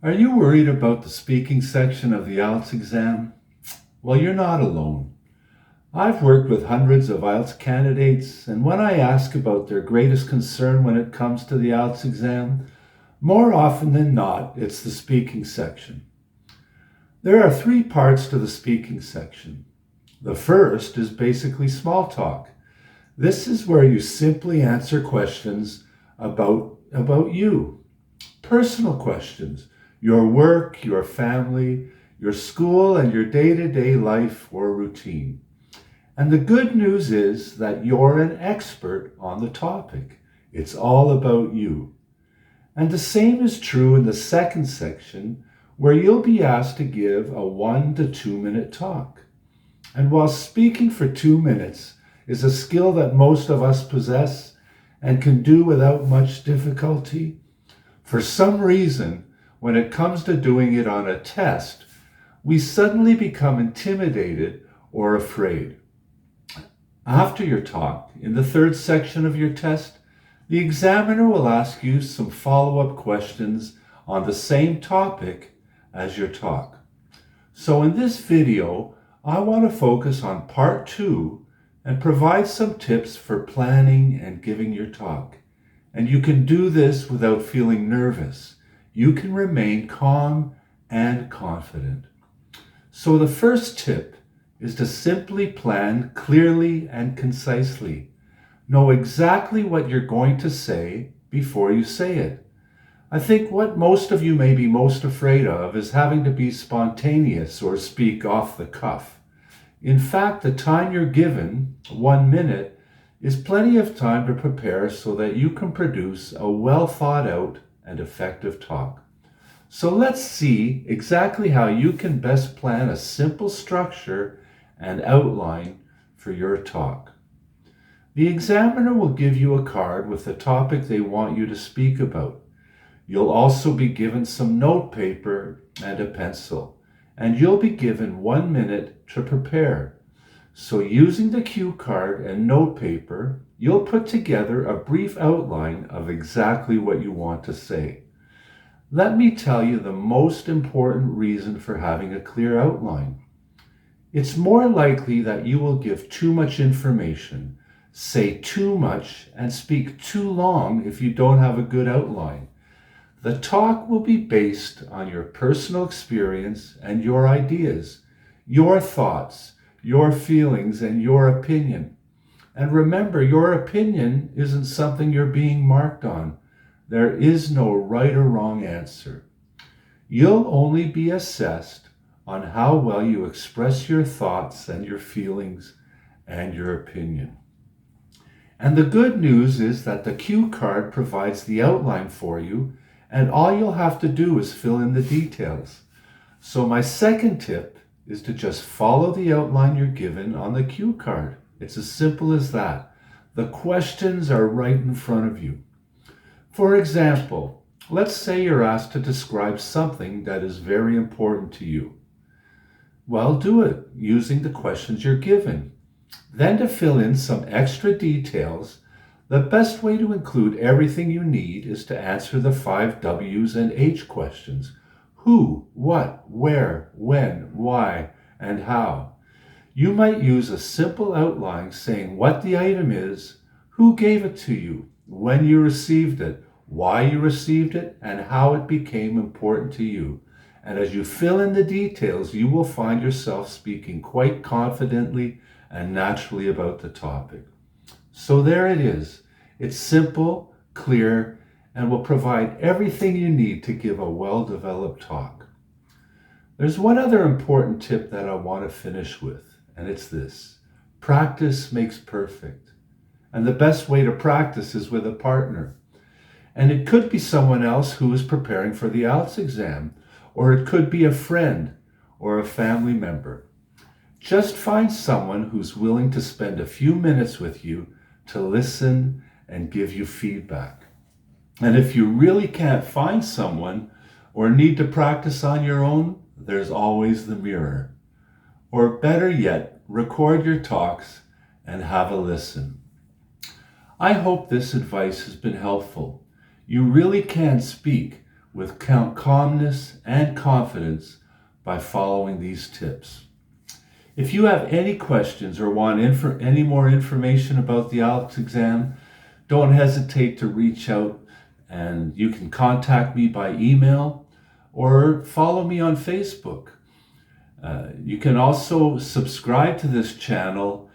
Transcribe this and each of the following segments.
Are you worried about the speaking section of the IELTS exam? Well, you're not alone. I've worked with hundreds of IELTS candidates, and when I ask about their greatest concern when it comes to the IELTS exam, more often than not, it's the speaking section. There are three parts to the speaking section. The first is basically small talk. This is where you simply answer questions about you. Personal questions, your work, your family, your school, and your day-to-day life or routine. And the good news is that you're an expert on the topic. It's all about you. And the same is true in the second section, where you'll be asked to give a 1 to 2 minute talk. And while speaking for 2 minutes is a skill that most of us possess and can do without much difficulty, for some reason, when it comes to doing it on a test, we suddenly become intimidated or afraid. After your talk, in the third section of your test, the examiner will ask you some follow-up questions on the same topic as your talk. So in this video, I want to focus on part 2 and provide some tips for planning and giving your talk. And you can do this without feeling nervous. You can remain calm and confident. So the first tip is to simply plan clearly and concisely. Know exactly what you're going to say before you say it. I think what most of you may be most afraid of is having to be spontaneous or speak off the cuff. In fact, the time you're given, 1 minute, is plenty of time to prepare so that you can produce a well thought out and effective talk. So let's see exactly how you can best plan a simple structure and outline for your talk. The examiner will give you a card with the topic they want you to speak about. You'll also be given some note paper and a pencil, and you'll be given 1 minute to prepare. So using the cue card and note paper, you'll put together a brief outline of exactly what you want to say. Let me tell you the most important reason for having a clear outline. It's more likely that you will give too much information, say too much, and speak too long if you don't have a good outline. The talk will be based on your personal experience and your ideas, your thoughts, your feelings, and your opinion. And remember, your opinion isn't something you're being marked on. There is no right or wrong answer. You'll only be assessed on how well you express your thoughts and your feelings and your opinion. And the good news is that the cue card provides the outline for you, and all you'll have to do is fill in the details. So my second tip is to just follow the outline you're given on the cue card. It's as simple as that. The questions are right in front of you. For example, let's say you're asked to describe something that is very important to you. Well, do it using the questions you're given. Then to fill in some extra details, the best way to include everything you need is to answer the 5 W's and H questions. Who, what, where, when, why, and how. You might use a simple outline saying what the item is, who gave it to you, when you received it, why you received it, and how it became important to you. And as you fill in the details, you will find yourself speaking quite confidently and naturally about the topic. So there it is. It's simple, clear, and will provide everything you need to give a well-developed talk. There's one other important tip that I want to finish with, and it's this. Practice makes perfect. And the best way to practice is with a partner. And it could be someone else who is preparing for the IELTS exam, or it could be a friend or a family member. Just find someone who's willing to spend a few minutes with you to listen and give you feedback. And if you really can't find someone or need to practice on your own, there's always the mirror. Or better yet, record your talks and have a listen. I hope this advice has been helpful. You really can speak with calmness and confidence by following these tips. If you have any questions or want any more information about the IELTS exam, don't hesitate to reach out, and you can contact me by email or follow me on Facebook. You can also subscribe to this channel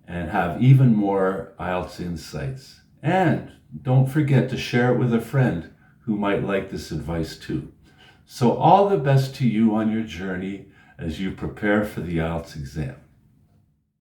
and have even more IELTS insights. And don't forget to share it with a friend who might like this advice too. So all the best to you on your journey as you prepare for the IELTS exam.